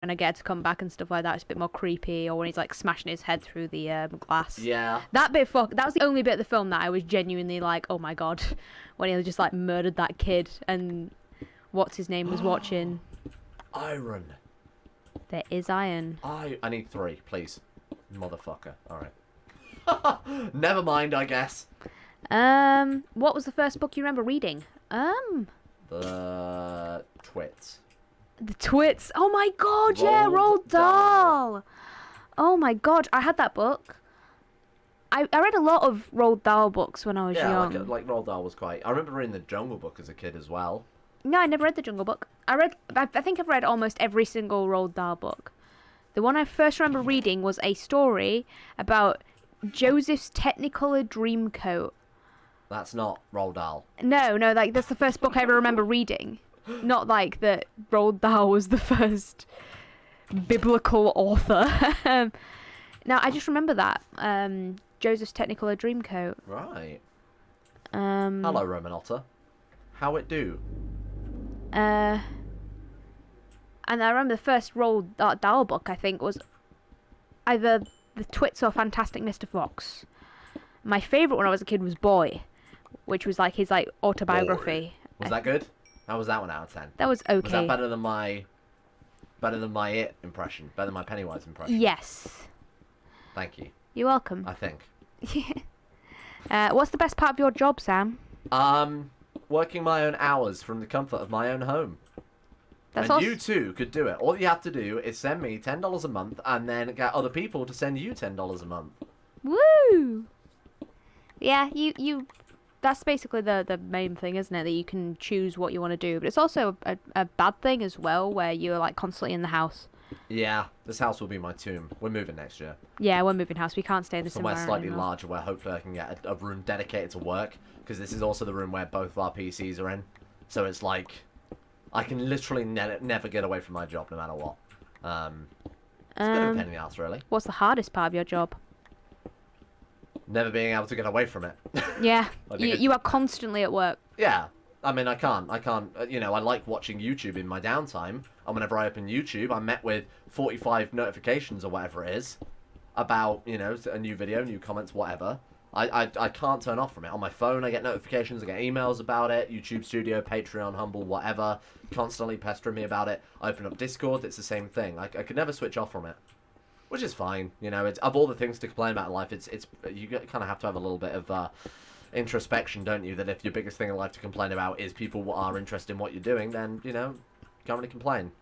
trying to get her to come back and stuff like that. It's a bit more creepy. Or when he's like smashing his head through the glass. Yeah. That bit, that was the only bit of the film that I was genuinely like, oh my god, when he just like murdered that kid and what's his name was watching. Iron. There is iron. I need 3, please. Motherfucker. Alright. Never mind, I guess. What was the first book you remember reading? The Twits. The Twits. Oh my god, yeah, Roald Dahl. Oh my god, I had that book. I read a lot of Roald Dahl books when I was young. Yeah, like Roald Dahl was quite... I remember reading The Jungle Book as a kid as well. No, I never read The Jungle Book. I think I've read almost every single Roald Dahl book. The one I first remember reading was a story about Joseph's Technicolor Dreamcoat. That's not Roald Dahl. No, like that's the first book I ever remember reading. Not like that Roald Dahl was the first biblical author. No, I just remember that. Joseph's Technicolor Dreamcoat. Right. Hello, Roman Otter. How it do? And I remember the first Roald Dahl book, I think, was either The Twits or Fantastic Mr. Fox. My favourite when I was a kid was Boy, which was like his like autobiography. Boy. Was that good? How was that one out of 10? That was okay. Was that better than my It impression? Better than my Pennywise impression? Yes. Thank you. You're welcome. I think. What's the best part of your job, Sam? Working my own hours from the comfort of my own home. And you too could do it. All you have to do is send me $10 a month and then get other people to send you $10 a month. Woo! Yeah, you that's basically the main thing, isn't it? That you can choose what you want to do. But it's also a bad thing as well, where you're like constantly in the house. Yeah, this house will be my tomb. We're moving next year. Yeah, we're moving house. We can't stay in this somewhere environment slightly anymore. larger where hopefully I can get a room dedicated to work. Because this is also the room where both of our PCs are in. So it's like... I can literally never get away from my job no matter what. It's a bit of a pain in the ass, really. What's the hardest part of your job? Never being able to get away from it. Yeah, you are constantly at work. Yeah, I mean, I can't, you know, I like watching YouTube in my downtime, and whenever I open YouTube, I'm met with 45 notifications or whatever it is, about, you know, a new video, new comments, whatever. I can't turn off from it. On my phone, I get notifications, I get emails about it, YouTube Studio, Patreon, Humble, whatever, constantly pestering me about it. I open up Discord, it's the same thing. I could never switch off from it. Which is fine, you know, it's, of all the things to complain about in life, it's you kind of have to have a little bit of introspection, don't you? That if your biggest thing in life to complain about is people are interested in what you're doing, then, you know, can't really complain.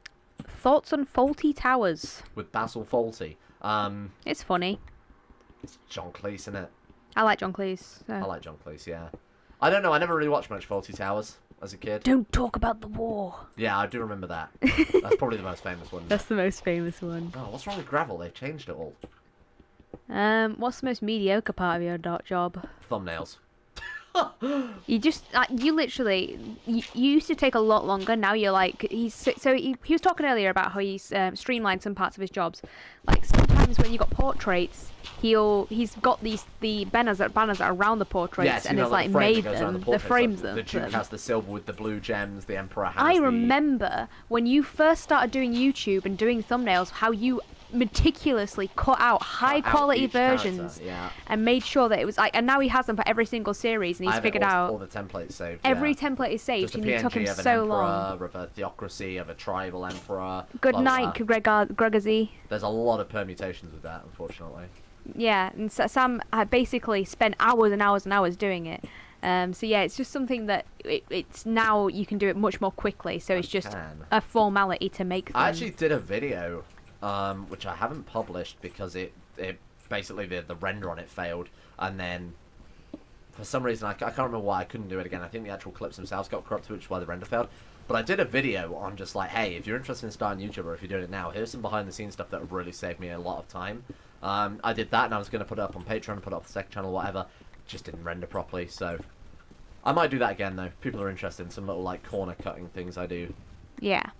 Thoughts on Faulty Towers? With Basil Fawlty. It's funny. It's John Cleese, isn't it? I like John Cleese. So. I like John Cleese, yeah. I don't know, I never really watched much Faulty Towers as a kid. Don't talk about the war. Yeah, I do remember that. That's probably the most famous one. That's the most famous one. Oh, what's wrong with Gravel? They've changed it all. What's the most mediocre part of your job? Thumbnails. You just, you literally, you used to take a lot longer. Now you're like, he was talking earlier about how he's streamlined some parts of his jobs. Like sometimes when you got portraits, he's got the banners that are around the portraits, yes, and know, it's like made them, the frames like, them. The Duke has the silver with the blue gems, the Emperor has I remember when you first started doing YouTube and doing thumbnails, how you meticulously cut out high quality versions, yeah, and made sure that it was like, and now he has them for every single series, and he's figured out all the templates saved. Every yeah. template is saved, Just a and PNG it took him of an so emperor, long. of a theocracy, of a tribal emperor. Good blah, night, blah, blah. Gregazy. There's a lot of permutations with that, unfortunately. Yeah, and Sam basically spent hours and hours and hours doing it. So yeah, it's just something that it's now you can do it much more quickly. So it's just a formality to make them. I actually did a video, which I haven't published because it basically the render on it failed, and then for some reason I can't remember why I couldn't do it again. I think the actual clips themselves got corrupted, which is why the render failed. But I did a video on just like, hey, if you're interested in starting YouTube, or if you're doing it now, here's some behind the scenes stuff that really saved me a lot of time. I did that, and I was going to put it up on Patreon, put it up the second channel, whatever. Just didn't render properly, so I might do that again though. People are interested in some little like corner cutting things I do. Yeah.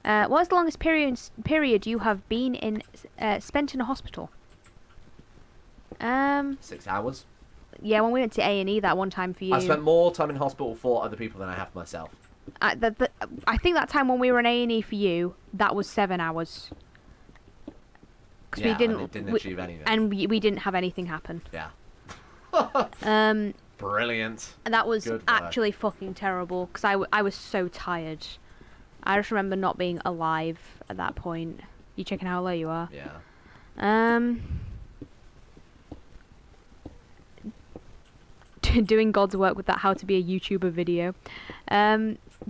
What is the longest period you have been in spent in a hospital? 6 hours. Yeah, when we went to A&E that one time for you. I spent more time in hospital for other people than I have for myself. I think that time when we were in A&E for you, that was 7 hours. Because Yeah, we didn't, and it didn't achieve anything. and we didn't have anything happen. Yeah. Brilliant. And that was Good work. actually fucking terrible. Because I was so tired. I just remember not being alive at that point. You checking how low you are? Yeah. Doing God's work with that how to be a YouTuber video.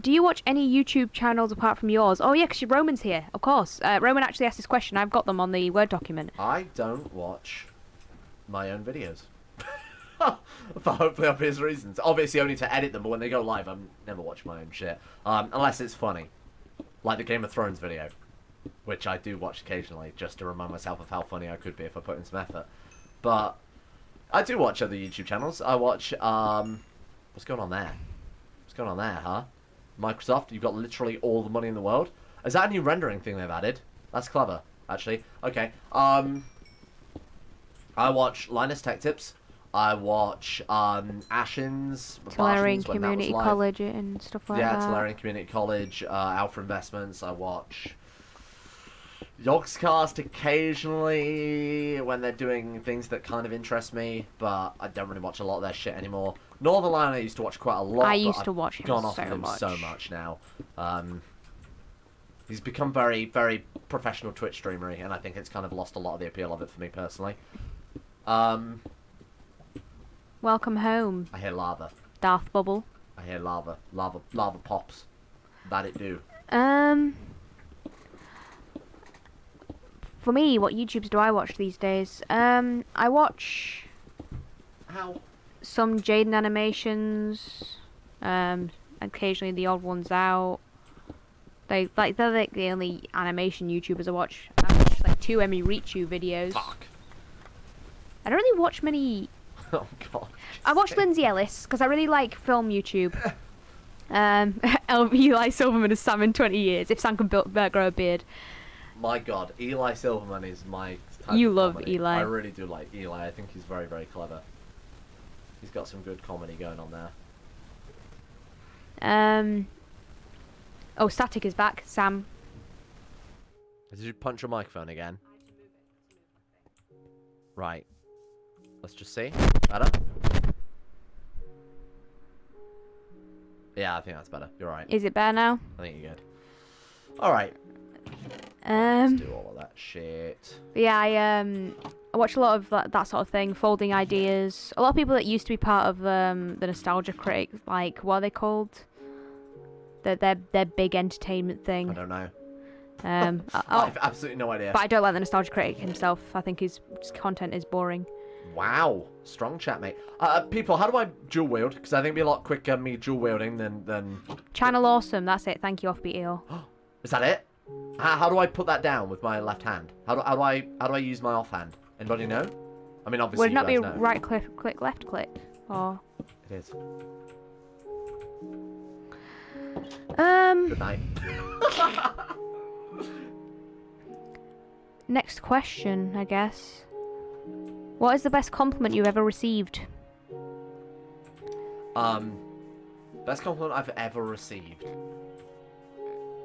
Do you watch any YouTube channels apart from yours? Oh yeah, because Roman's here, of course. Roman actually asked this question. I've got them on the Word document. I don't watch my own videos. For hopefully obvious reasons. Obviously only to edit them, but when they go live, I'm never watching my own shit. Unless it's funny. Like the Game of Thrones video. Which I do watch occasionally, just to remind myself of how funny I could be if I put in some effort. But I do watch other YouTube channels. I watch, what's going on there? What's going on there, huh? Microsoft, you've got literally all the money in the world. Is that a new rendering thing they've added? That's clever, actually. Okay. I watch Linus Tech Tips. I watch Ashen's Tolarian Community College and stuff like that. Yeah, Tolarian Community College, Alpha Investments. I watch Yogscast occasionally when they're doing things that kind of interest me, but I don't really watch a lot of their shit anymore. Northern Lion I used to watch quite a lot. I used to watch him gone off of him so much now. He's become very, very professional Twitch streamery, and I think it's kind of lost a lot of the appeal of it for me personally. Welcome home. I hear lava. Darth Bubble. I hear lava. Lava pops. That it do. For me, what YouTubes do I watch these days? I watch How? some Jaden animations. Occasionally the odd ones out. They're like the only animation YouTubers I watch. I watch like 2 Emmy Richu videos. Fuck. I don't really watch many. Oh god. I watch Lindsay Ellis because I really like film YouTube. Eli Silverman as Sam in 20 years. If Sam can grow a beard. My god, Eli Silverman is my type You of love comedy. Eli. I really do like Eli. I think he's very, very clever. He's got some good comedy going on there. Oh, Static is back. Sam. Did you punch your microphone again? Right. Let's just see. Better? Yeah, I think that's better. You're right. Is it better now? I think you're good. Alright. Let's Um. do all of that shit. Yeah, I watch a lot of that sort of thing, folding ideas. A lot of people that used to be part of the Nostalgia Critic, like what are they called? Their big entertainment thing. I don't know. I have absolutely no idea. but I don't like the Nostalgia Critic himself. I think his content is boring. Wow. Strong chat, mate. People, how do I dual wield? Because I think it'd be a lot quicker me dual wielding than... Channel Awesome, that's it. Thank you, Offbeat Eel. Is that it? How do I put that down with my left hand? How do I use my offhand? Anybody know? I mean, obviously Would it not be you guys know. right click, left click? Or... It is. Um... Good night. Next question, I guess. What is the best compliment you've ever received? Best compliment I've ever received.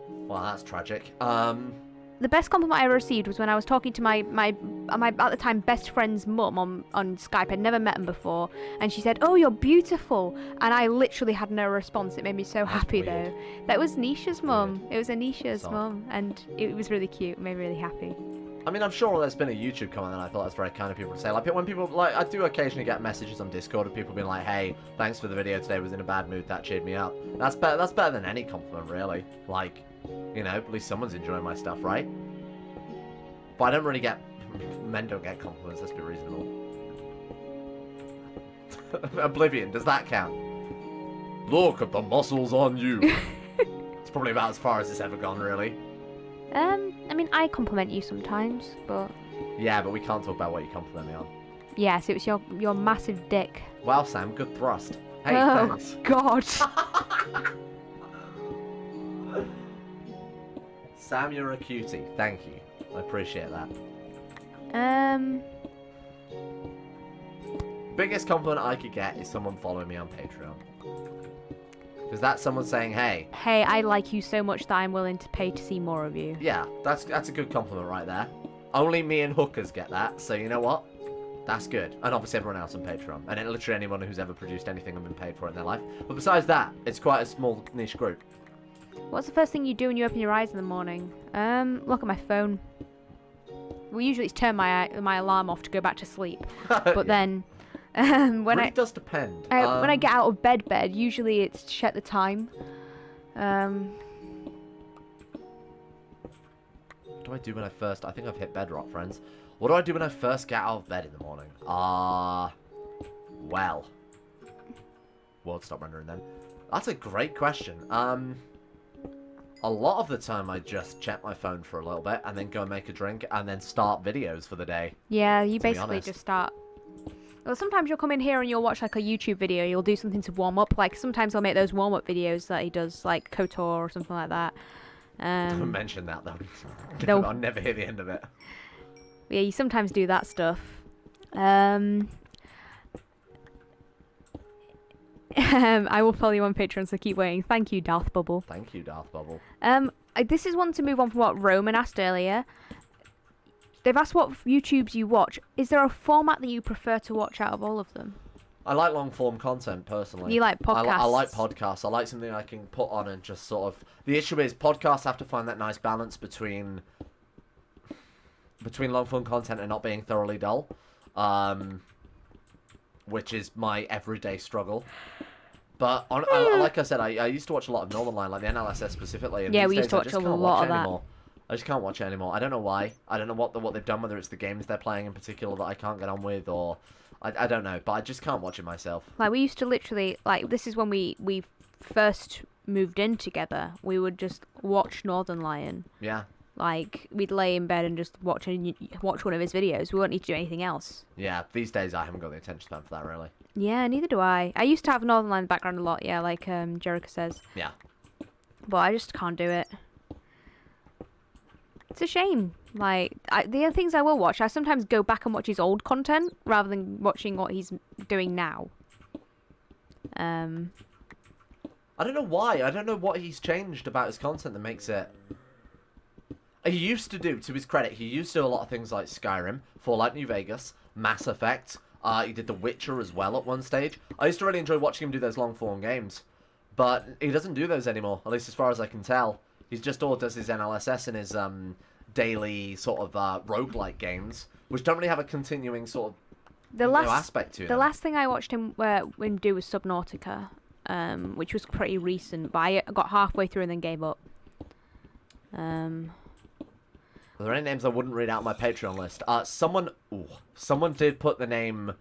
Well, that's tragic. The best compliment I ever received was when I was talking to my at the time best friend's mum on Skype. I'd never met him before, and she said, "Oh, you're beautiful," and I literally had no response. It made me so happy weird. though. That was Nisha's mum. It was Anisha's Sad. mum, and it was really cute. It made me really happy. I mean, I'm sure there's been a YouTube comment that I thought that's very kind of people to say. Like, when people, like, I do occasionally get messages on Discord of people being like, hey, thanks for the video today, was in a bad mood, that cheered me up. That's better than any compliment, really. Like, you know, at least someone's enjoying my stuff, right? But I don't really get, men don't get compliments, let's be reasonable. Oblivion, does that count? Look at the muscles on you. It's probably about as far as it's ever gone, really. I mean, I compliment you sometimes, but... Yeah, but we can't talk about what you compliment me on. Yes, it was your massive dick. Wow, Sam, good thrust. Hey, oh, thanks. God. Sam, you're a cutie. Thank you. I appreciate that. Um... Biggest compliment I could get is someone following me on Patreon. Because that's someone saying, hey. Hey, I like you so much that I'm willing to pay to see more of you. Yeah, that's a good compliment right there. Only me and hookers get that, so you know what? That's good. And obviously everyone else on Patreon. And literally anyone who's ever produced anything and been paid for it in their life. But besides that, it's quite a small niche group. What's the first thing you do when you open your eyes in the morning? Look at my phone. Well, usually it's turn my alarm off to go back to sleep. But then, when it does depend. When I get out of bed, usually it's to check the time. What do I do when I first... I think I've hit bedrock, friends. What do I do when I first get out of bed in the morning? Well. World stop rendering then. That's a great question. A lot of the time I just check my phone for a little bit and then go and make a drink and then start videos for the day. Yeah, you basically just start... Well, sometimes you'll come in here and you'll watch like a YouTube video. You'll do something to warm up. Like sometimes I'll make those warm up videos that he does, like KOTOR or something like that. Don't mention that though. I'll never hear the end of it. Yeah, you sometimes do that stuff. I will follow you on Patreon, so keep waiting. Thank you, Darth Bubble. Thank you, Darth Bubble. This is one to move on from what Roman asked earlier. They've asked what YouTubes you watch. Is there a format that you prefer to watch out of all of them? I like long-form content, personally. You like podcasts? I like podcasts. I like something I can put on and just sort of... The issue is podcasts have to find that nice balance between long-form content and not being thoroughly dull. Which is my everyday struggle. But, like I said, I used to watch a lot of Northern Line, like the NLSS specifically. And yeah, these we used days, to watch a lot of that. Anymore. I just can't watch it anymore. I don't know why. I don't know what they've done, whether it's the games they're playing in particular that I can't get on with, or... I don't know, but I just can't watch it myself. Like, we used to literally... Like, this is when we first moved in together. We would just watch Northern Lion. Yeah. Like, we'd lay in bed and just watch one of his videos. We wouldn't need to do anything else. Yeah, these days I haven't got the attention span for that, really. Yeah, neither do I. I used to have Northern Line in the background a lot, yeah, like Jericho says. Yeah. But I just can't do it. It's a shame. Like, the other things I will watch, I sometimes go back and watch his old content rather than watching what he's doing now. I don't know why. I don't know what he's changed about his content that makes it... He used to do, to his credit, he used to do a lot of things like Skyrim, Fallout New Vegas, Mass Effect. He did The Witcher as well at one stage. I used to really enjoy watching him do those long-form games. But he doesn't do those anymore, at least as far as I can tell. He's just all does his NLSS and his daily sort of roguelike games, which don't really have a continuing sort of aspect to them. The last thing I watched him do was Subnautica, which was pretty recent, but I got halfway through and then gave up. Are there any names I wouldn't read out on my Patreon list? Someone did put the name...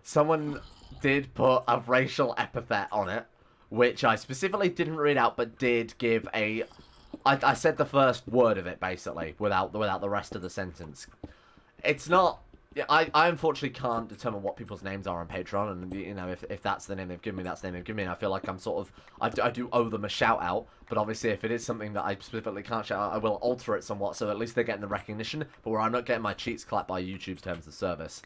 someone did put a racial epithet on it, which I specifically didn't read out, but did give a... I said the first word of it, basically, without the rest of the sentence. It's not... I unfortunately can't determine what people's names are on Patreon, and, you know, if that's the name they've given me, that's the name they've given me, and I feel like I'm sort of... I do owe them a shout-out, but obviously if it is something that I specifically can't shout out, I will alter it somewhat, so at least they're getting the recognition, but where I'm not getting my cheats clapped by YouTube's terms of service.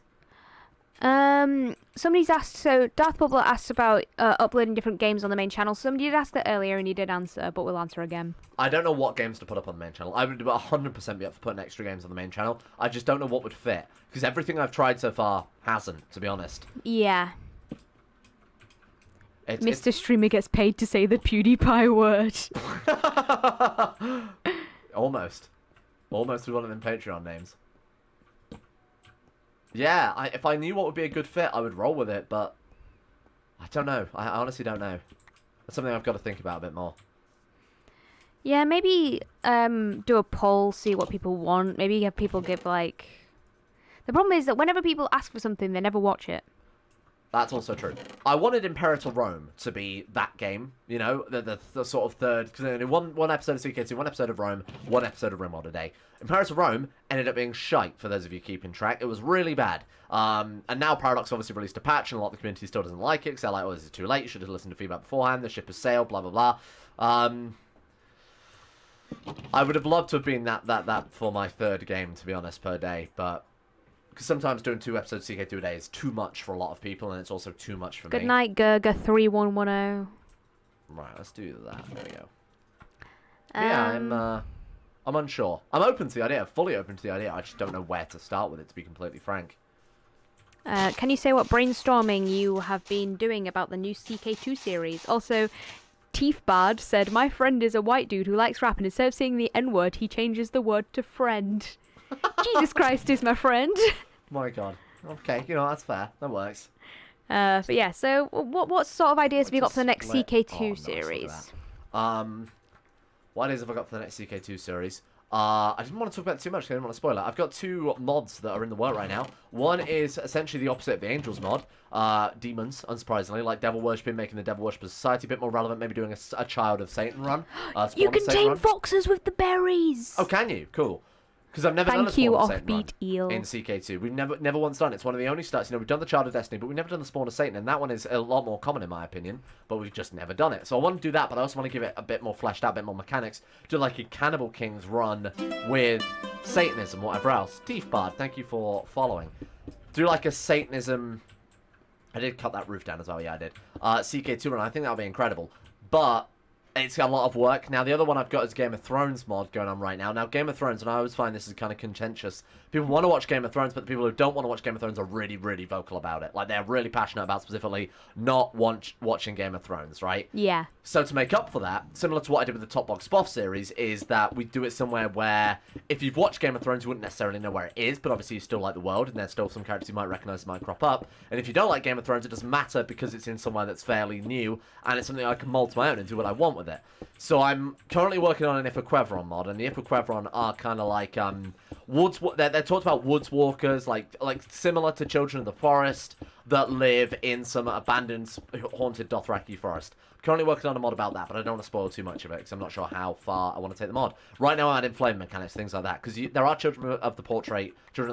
Somebody's asked, so Darth Bubble asked about uploading different games on the main channel. Somebody did ask that earlier and you did answer, but we'll answer again. I don't know what games to put up on the main channel. I would 100% be up for putting extra games on the main channel. I just don't know what would fit, because everything I've tried so far hasn't, to be honest. Yeah. Mr. Streamer gets paid to say the PewDiePie word. Almost with one of them Patreon names. Yeah, if I knew what would be a good fit, I would roll with it, but I don't know. I honestly don't know. That's something I've got to think about a bit more. Yeah, maybe do a poll, see what people want. Maybe have people give, like... The problem is that whenever people ask for something, they never watch it. That's also true. I wanted Imperator Rome to be that game, you know, the sort of third, because only one episode of CK2, one episode of Rome, one episode of RimWorld a day. Imperator Rome ended up being shite, for those of you keeping track. It was really bad. And now Paradox obviously released a patch, and a lot of the community still doesn't like it, because they're like, oh, this is too late, you should have listened to feedback beforehand, the ship has sailed, blah, blah, blah. I would have loved to have been that for my third game, to be honest, per day, but... Because sometimes doing 2 episodes of CK2 a day is too much for a lot of people, and it's also too much for me. Good night, Gurga3110. Right, let's do that. There we go. Yeah, I'm unsure. I'm open to the idea. Fully open to the idea. I just don't know where to start with it, to be completely frank. Can you say what brainstorming you have been doing about the new CK2 series? Also, Teethbard said, my friend is a white dude who likes rap, and instead of saying the N-word, he changes the word to friend. Jesus Christ is my friend. My God. Okay, you know, that's fair. That works. But yeah, so what sort of ideas have you got for the next CK2 nice, series? What ideas have I got for the next CK2 series? I didn't want to talk about it too much because I didn't want to spoil it. I've got 2 mods that are in the work right now. One is essentially the opposite of the Angels mod. Demons, unsurprisingly, like devil worshipping, making the devil worshippers society a bit more relevant, maybe doing a Child of Satan run. You can tame foxes with the berries! Oh, can you? Cool. Because I've never done a Spawn of Satan run in CK2. We've never once done it. It's one of the only starts. You know, we've done the Child of Destiny, but we've never done the Spawn of Satan, and that one is a lot more common in my opinion. But we've just never done it. So I want to do that, but I also want to give it a bit more fleshed out, a bit more mechanics. Do like a Cannibal Kings run with Satanism, whatever else. Teethbard, thank you for following. Do like a Satanism. I did cut that roof down as well. Yeah, I did. CK2 run. I think that would be incredible, but it's got a lot of work. Now, the other one I've got is Game of Thrones mod going on right now. Now, Game of Thrones, and I always find this is kind of contentious. People want to watch Game of Thrones, but the people who don't want to watch Game of Thrones are really, really vocal about it. Like, they're really passionate about specifically not watching Game of Thrones, right? Yeah. So to make up for that, similar to what I did with the Top Box Spoff series, is that we do it somewhere where, if you've watched Game of Thrones, you wouldn't necessarily know where it is, but obviously you still like the world, and there's still some characters you might recognise that might crop up. And if you don't like Game of Thrones, it doesn't matter because it's in somewhere that's fairly new, and it's something I can mold to my own and do what I want with it. So I'm currently working on an Ifaquevron mod, and the Ifaquevron are kind of like they're talked about woods walkers, like similar to Children of the Forest, that live in some abandoned, haunted Dothraki forest. Currently working on a mod about that, but I don't want to spoil too much of it because I'm not sure how far I want to take the mod. Right now I'm adding flame mechanics, things like that, because there are Children of the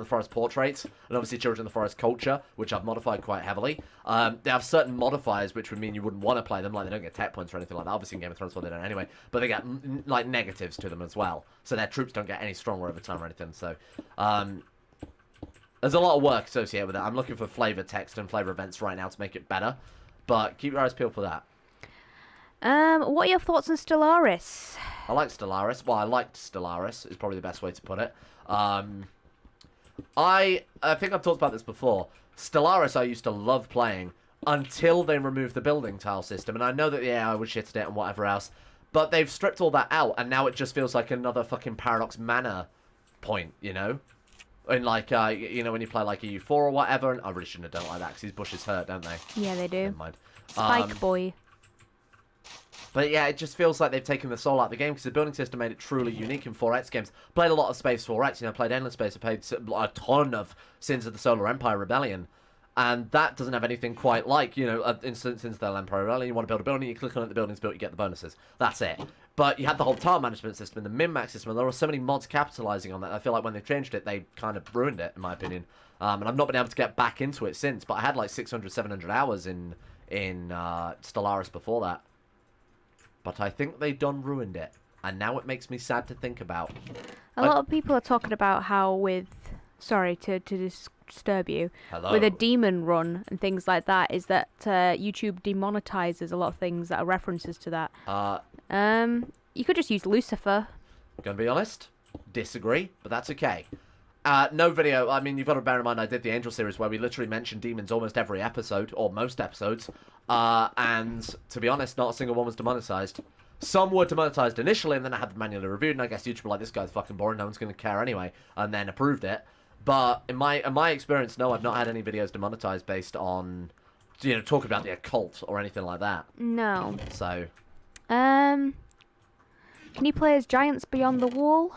Forest portraits, and obviously Children of the Forest culture, which I've modified quite heavily. They have certain modifiers, which would mean you wouldn't want to play them, like they don't get tech points or anything like that. Obviously in Game of Thrones, well, they don't anyway, but they get like negatives to them as well, so their troops don't get any stronger over time or anything. So there's a lot of work associated with that. I'm looking for flavor text and flavor events right now to make it better, but keep your eyes peeled for that. What are your thoughts on Stellaris? I like Stellaris. Well, I liked Stellaris is probably the best way to put it. I think I've talked about this before. Stellaris I used to love playing until they removed the building tile system, and I know that the AI was shit at it and whatever else, but they've stripped all that out, and now it just feels like another fucking Paradox Manor point, you know? And like, you know, when you play like a U4 or whatever, and I really shouldn't have done it like that because his bushes hurt, don't they? Yeah, they do. Never mind. Spike boy. But yeah, it just feels like they've taken the soul out of the game because the building system made it truly unique in 4X games. Played a lot of Space 4X, you know, played Endless Space, I played a ton of Sins of the Solar Empire Rebellion. And that doesn't have anything quite like, you know, in Sins of the Empire Rebellion, you want to build a building, you click on it, the building's built, you get the bonuses. That's it. But you had the whole tile management system and the min-max system, and there were so many mods capitalizing on that. I feel like when they changed it, they kind of ruined it, in my opinion. And I've not been able to get back into it since, but I had like 600, 700 hours in Stellaris before that. But I think they done ruined it, and now it makes me sad to think about. A lot of people are talking about how with, sorry to disturb you, Hello. with a demon run and things like that, is that YouTube demonetizes a lot of things that are references to that. You could just use Lucifer. Gonna be honest, disagree, but that's okay. No video, I mean, you've got to bear in mind I did the Angel series where we literally mentioned demons almost every episode, or most episodes, and to be honest, not a single one was demonetized. Some were demonetized initially, and then I had them manually reviewed, and I guess YouTube were like, this guy's fucking boring, no one's going to care anyway, and then approved it. But in my experience, no, I've not had any videos demonetized based on, you know, talking about the occult or anything like that. No. So. Can you play as giants beyond the wall?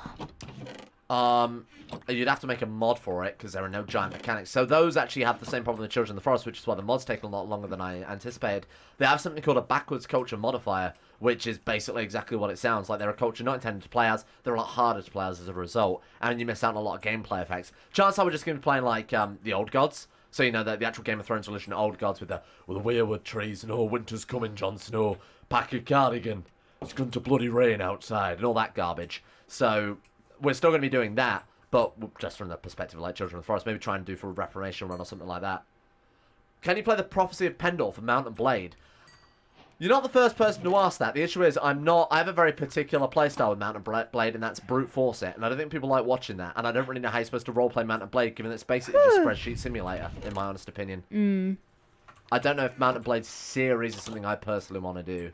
You'd have to make a mod for it because there are no giant mechanics. So those actually have the same problem with Children of the Forest, which is why the mod's taken a lot longer than I anticipated. They have something called a backwards culture modifier, which is basically exactly what it sounds like. They're a culture not intended to play as. They're a lot harder to play as a result, and you miss out on a lot of gameplay effects. Chances are we're just going to be playing like the old gods. So, you know, the actual Game of Thrones religion, old gods with the weirwood trees and, oh, winter's coming, Jon Snow, pack your cardigan, it's going to bloody rain outside, and all that garbage. So we're still going to be doing that, but just from the perspective of like Children of the Forest, maybe try and do for a Reformation run or something like that. Can you play the Prophecy of Pendle for Mount and Blade? You're not the first person to ask that. The issue is I have a very particular playstyle with Mount and Blade, and that's brute force it. And I don't think people like watching that. And I don't really know how you're supposed to roleplay Mount and Blade, given that it's basically just Spreadsheet Simulator, in my honest opinion. I don't know if Mount and Blade series is something I personally want to do.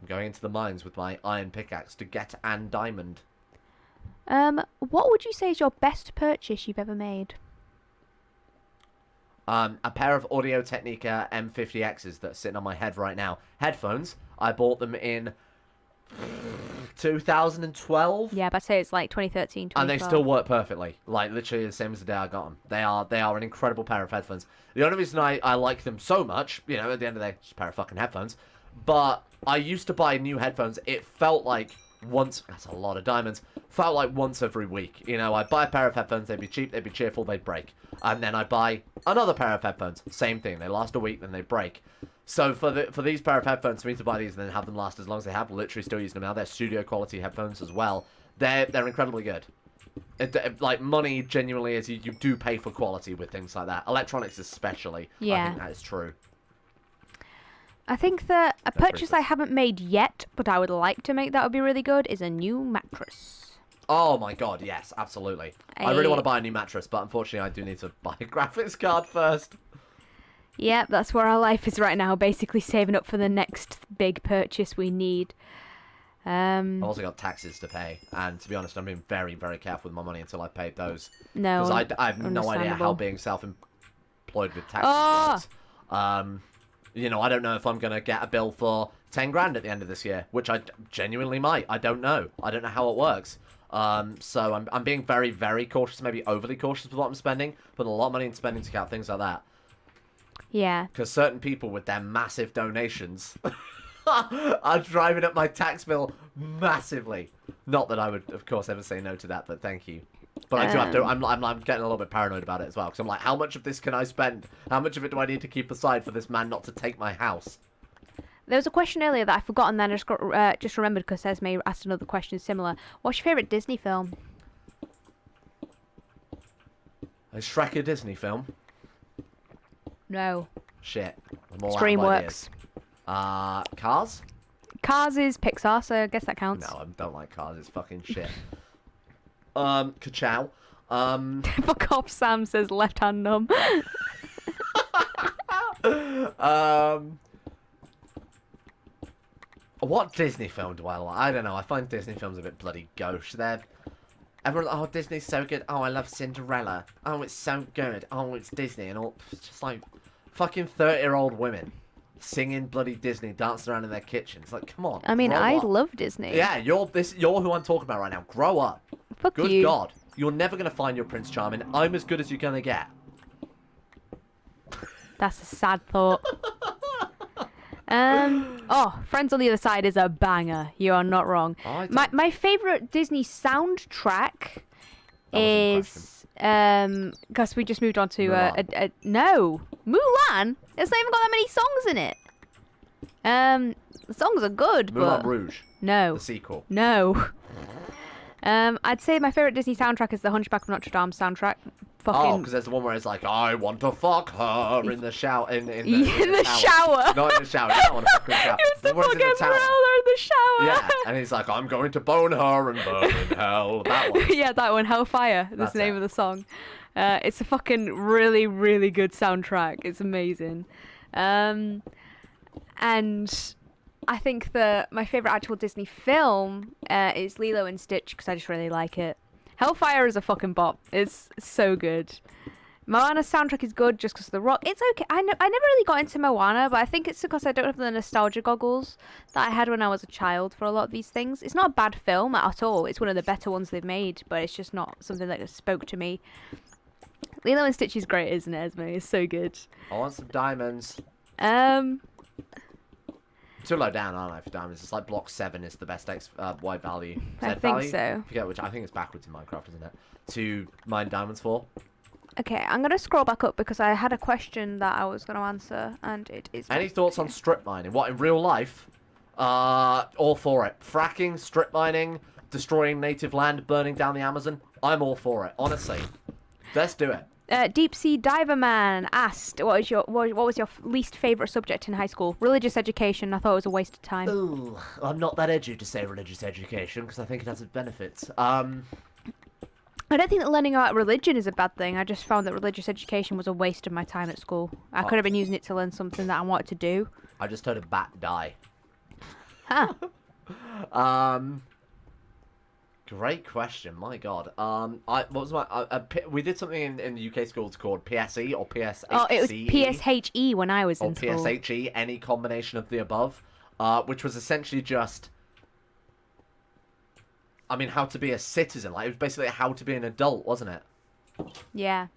I'm going into the mines with my iron pickaxe to get an diamond. What would you say is your best purchase you've ever made? A pair of Audio-Technica M50Xs that are sitting on my head right now. Headphones. I bought them in 2012. Yeah, but I'd say it's like 2013, 2012. And they still work perfectly. Like, literally the same as the day I got them. They are an incredible pair of headphones. The only reason I like them so much, you know, at the end of the day, just a pair of fucking headphones. But I used to buy new headphones. It felt like once... That's a lot of diamonds. Felt like once every week. You know, I'd buy a pair of headphones. They'd be cheap. They'd be cheerful. They'd break. And then I'd buy another pair of headphones. Same thing. They last a week, then they break. So for these pair of headphones, for me to buy these and then have them last as long as they have, literally still using them now. They're studio quality headphones as well. They're incredibly good. Like, money genuinely is, you do pay for quality with things like that. Electronics especially. Yeah. I think that is true. I think that a pretty purchase good. I haven't made yet, but I would like to make that would be really good, is a new mattress. Oh my god, yes, absolutely. I really want to buy a new mattress, but unfortunately I do need to buy a graphics card first. Yeah, that's where our life is right now, basically saving up for the next big purchase we need. I've also got taxes to pay, and to be honest, I'm being very, very careful with my money until I've paid those. No, because I have no idea how understandable. being self-employed with taxes works. You know, I don't know if I'm going to get a bill for 10 grand at the end of this year, which I genuinely might. I don't know. I don't know how it works. So I'm being very, very cautious, maybe overly cautious with what I'm spending, putting a lot of money into spending to account things like that. Yeah. Because certain people with their massive donations are driving up my tax bill massively. Not that I would, of course, ever say no to that, but thank you. But I do have to. I'm getting a little bit paranoid about it as well, because I'm like, how much of this can I spend? How much of it do I need to keep aside for this man not to take my house? There was a question earlier that I forgot, and then I just remembered because Esme asked another question similar. What's your favourite Disney film? Is Shrek a Disney film? No. Shit. I'm all It's out of DreamWorks. ideas. Cars? Cars is Pixar, so I guess that counts. No, I don't like Cars. It's fucking shit. Ka-chow. Fuck off, Sam says left hand numb. What Disney film do I like? I don't know. I find Disney films a bit bloody gauche. Everyone, oh, Disney's so good. Oh, I love Cinderella. Oh, it's so good. Oh, it's Disney. And all, it's just like fucking 30-year-old women singing bloody Disney, dancing around in their kitchens. Like, come on. I mean, grow I up. love Disney. Yeah, you're who I'm talking about right now. Grow up. Fuck Good you. God. You're never going to find your Prince Charming. I'm as good as you're going to get. That's a sad thought. Friends on the Other Side is a banger. You are not wrong. My favourite Disney soundtrack is because we just moved on to no, Mulan. It's not even got that many songs in it. The songs are good, Moulin but Rouge. no, The sequel. no. I'd say my favourite Disney soundtrack is the Hunchback of Notre Dame soundtrack. Oh, Fucking because there's the one where it's like, I want to fuck her in the shower. In in the the shower. Not in the shower. You don't want to fuck her in the shower. It was the one fucking that's in the tower. Umbrella in the shower. Yeah, and he's like, I'm going to bone her and burn in hell. That one. Yeah, that one, Hellfire. That's That's the name it. of the song. It's a fucking really, really good soundtrack. It's amazing. And I think that my favourite actual Disney film is Lilo and Stitch because I just really like it. Hellfire is a fucking bop. It's so good. Moana's soundtrack is good just because of the rock. It's okay. I never really got into Moana, but I think it's because I don't have the nostalgia goggles that I had when I was a child for a lot of these things. It's not a bad film at all. It's one of the better ones they've made, but it's just not something that spoke to me. Lilo and Stitch is great, isn't it, Esme? It's so good. I want some diamonds. Too low down, aren't I, for diamonds? It's like block 7 is the best Y value. Z I think value? so. I forget which. I think it's backwards in Minecraft, isn't it? To mine diamonds for. Okay, I'm going to scroll back up because I had a question that I was going to answer, and it is... Any thoughts on strip mining? What, in real life? All for it. Fracking, strip mining, destroying native land, burning down the Amazon. I'm all for it, honestly. Let's do it. Deep Sea Diver Man asked, what was your least favourite subject in high school? Religious education. I thought it was a waste of time. Ooh, I'm not that edgy to say religious education because I think it has its benefits. I don't think that learning about religion is a bad thing. I just found that religious education was a waste of my time at school. I could have been using it to learn something that I wanted to do. I just heard a bat die. Huh. Great question. My God. What was my? We did something in the UK schools called PSE or PSHE. Oh, it was PSHE when I was in school. Or PSHE, any combination of the above, which was essentially just. I mean, how to be a citizen. Like, it was basically how to be an adult, wasn't it? Yeah.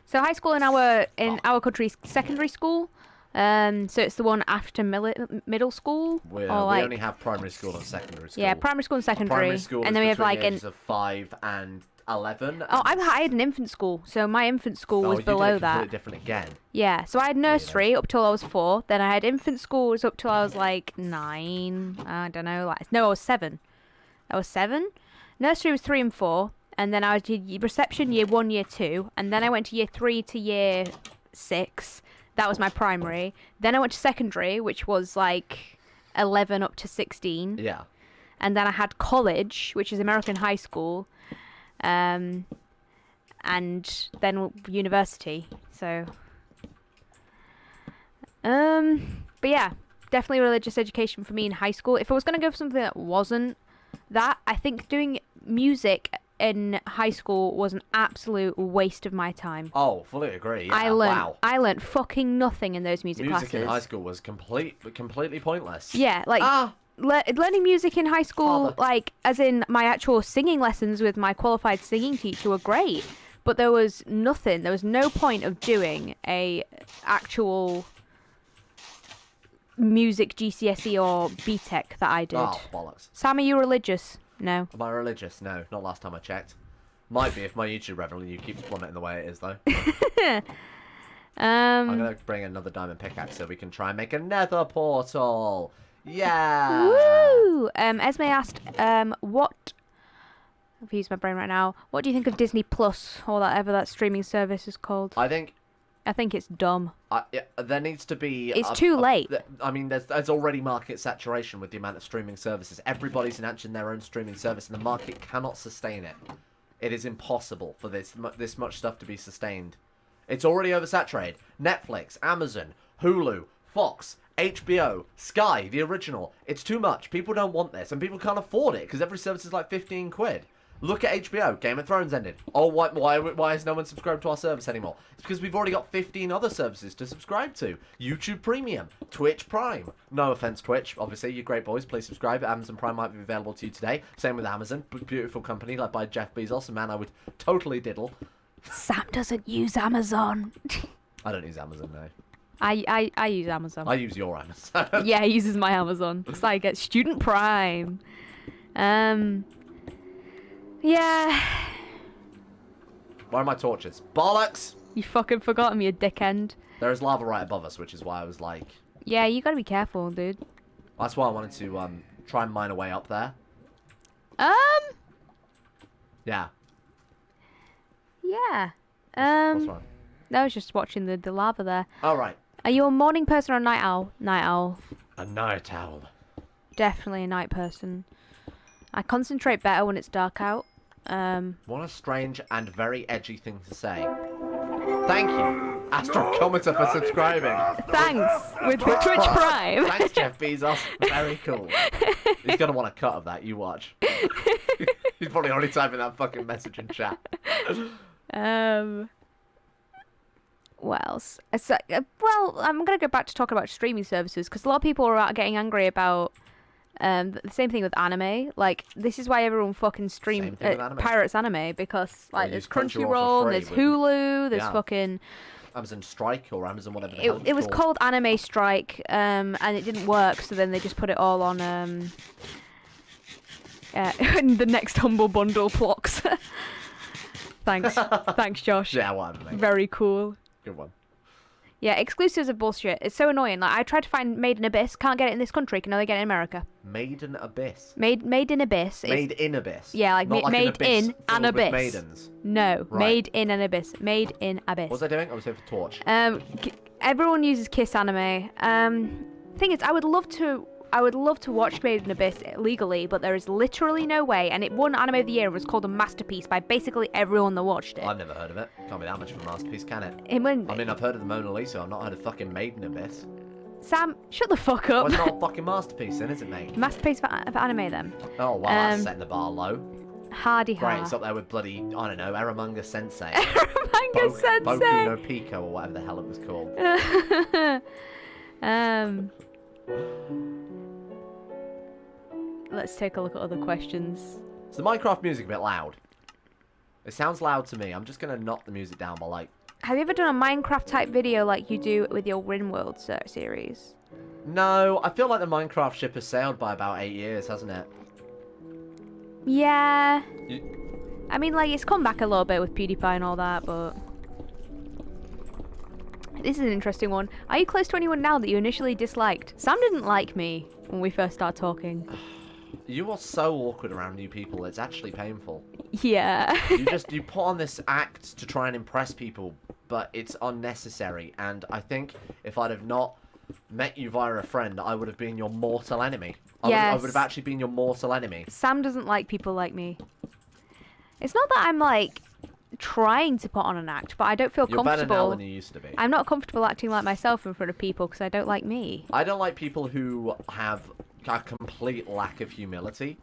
So high school in our country's secondary school. So it's the one after middle school. We only have primary school and secondary school. Yeah, primary school and secondary. Primary school and then we have like the ages of 5 and 11. Oh, I had an infant school, so my infant school was below that. Completely different again. Yeah, so I had nursery up till I was 4. Then I had infant school was up till I was like 9. I don't know, I was 7. I was 7. Nursery was 3 and 4, and then I did reception year 1, year 2, and then I went to year 3 to year 6. That was my primary. Then I went to secondary, which was like 11 up to 16. Yeah. And then I had college, which is American high school, and then university. So, but yeah, definitely religious education for me in high school. If I was going to go for something that wasn't that, I think doing music in high school was an absolute waste of my time. Oh, fully agree. Yeah. I learned fucking nothing in those music classes. Music in high school was completely pointless. Yeah, like learning music in high school, like as in my actual singing lessons with my qualified singing teacher were great, but there was nothing. There was no point of doing a actual music GCSE or BTEC that I did. Oh, bollocks. Sam, are you religious? No. Am I religious? No, not last time I checked. Might be if my YouTube revenue keeps plummeting the way it is, though. I'm going to bring another diamond pickaxe so we can try and make a nether portal. Yeah! Woo! Esme asked, what... I've used my brain right now. What do you think of Disney Plus, or whatever that streaming service is called? I think it's dumb. Yeah, there needs to be... It's too late. I mean, there's already market saturation with the amount of streaming services. Everybody's announcing their own streaming service, and the market cannot sustain it. It is impossible for this much stuff to be sustained. It's already oversaturated. Netflix, Amazon, Hulu, Fox, HBO, Sky, the original. It's too much. People don't want this, and people can't afford it, because every service is like 15 quid. Look at HBO. Game of Thrones ended. Oh, why is no one subscribed to our service anymore? It's because we've already got 15 other services to subscribe to. YouTube Premium, Twitch Prime. No offense, Twitch. Obviously, you're great boys. Please subscribe. Amazon Prime might be available to you today. Same with Amazon. Beautiful company led by Jeff Bezos, a man I would totally diddle. Sam doesn't use Amazon. I don't use Amazon, no. I use Amazon. I use your Amazon. Yeah, he uses my Amazon because I get Student Prime. Yeah. Where are my torches? Bollocks! You fucking forgot me, you dickend. There is lava right above us, which is why I was like... Yeah, you gotta be careful, dude. That's why I wanted to try and mine a way up there. Yeah. Yeah. What's wrong? I was just watching the lava there. Oh, right. Are you a morning person or a night owl? Night owl. A night owl. Definitely a night person. I concentrate better when it's dark out. What a strange and very edgy thing to say. Thank you, Astrocometer, for subscribing. Thanks, with Twitch Prime. Thanks, Jeff Bezos. Very cool. He's going to want a cut of that, you watch. He's probably already typing that fucking message in chat. What else? Well, I'm going to go back to talking about streaming services, because a lot of people are getting angry about... the same thing with anime. Like, this is why everyone fucking pirates anime, because like there's Crunchyroll, there's Hulu, there's fucking Amazon Strike or Amazon whatever. It was called Anime Strike, and it didn't work, so then they just put it all on the next Humble Bundle blocks. Thanks, Josh. Yeah, whatever, mate. Very cool. Good one. Yeah, exclusives are bullshit. It's so annoying. Like I tried to find Made in Abyss, can't get it in this country, can only get it in America. Made in Abyss. Made in Abyss. Made in Abyss. Yeah, like, Not like made an abyss in an filled with abyss. maidens. No, Right. Made in an Abyss. Made in Abyss. What was I doing? I was here for Torch. Everyone uses Kiss anime. Thing is, I would love to watch Made in Abyss legally, but there is literally no way. And it won Anime of the Year and was called a masterpiece by basically everyone that watched it. I've never heard of it. Can't be that much of a masterpiece, can it? It won. I mean, I've heard of the Mona Lisa. I've not heard of fucking Made in Abyss. Sam, shut the fuck up. Well, it's not a fucking masterpiece, then, is it, mate? Masterpiece for anime, then. Oh, well, that's setting the bar low. Hardy Great, it's up there with bloody, I don't know, Eramunga Sensei. Eramunga Sensei. Boku no Pico, or whatever the hell it was called. Let's take a look at other questions. Is the Minecraft music a bit loud? It sounds loud to me. I'm just going to knock the music down by, like... Have you ever done a Minecraft type video like you do with your RimWorld series? No, I feel like the Minecraft ship has sailed by about 8 years, hasn't it? Yeah. I mean, like, it's come back a little bit with PewDiePie and all that, but... This is an interesting one. Are you close to anyone now that you initially disliked? Sam didn't like me when we first started talking. You are so awkward around new people, it's actually painful. Yeah. You put on this act to try and impress people, but it's unnecessary. And I think if I'd have not met you via a friend, I would have been your mortal enemy. I would have actually been your mortal enemy. Sam doesn't like people like me. It's not that I'm, like, trying to put on an act, but I don't feel You're comfortable. better now than you used to be. I'm not comfortable acting like myself in front of people because I don't like me. I don't like people who have a complete lack of humility.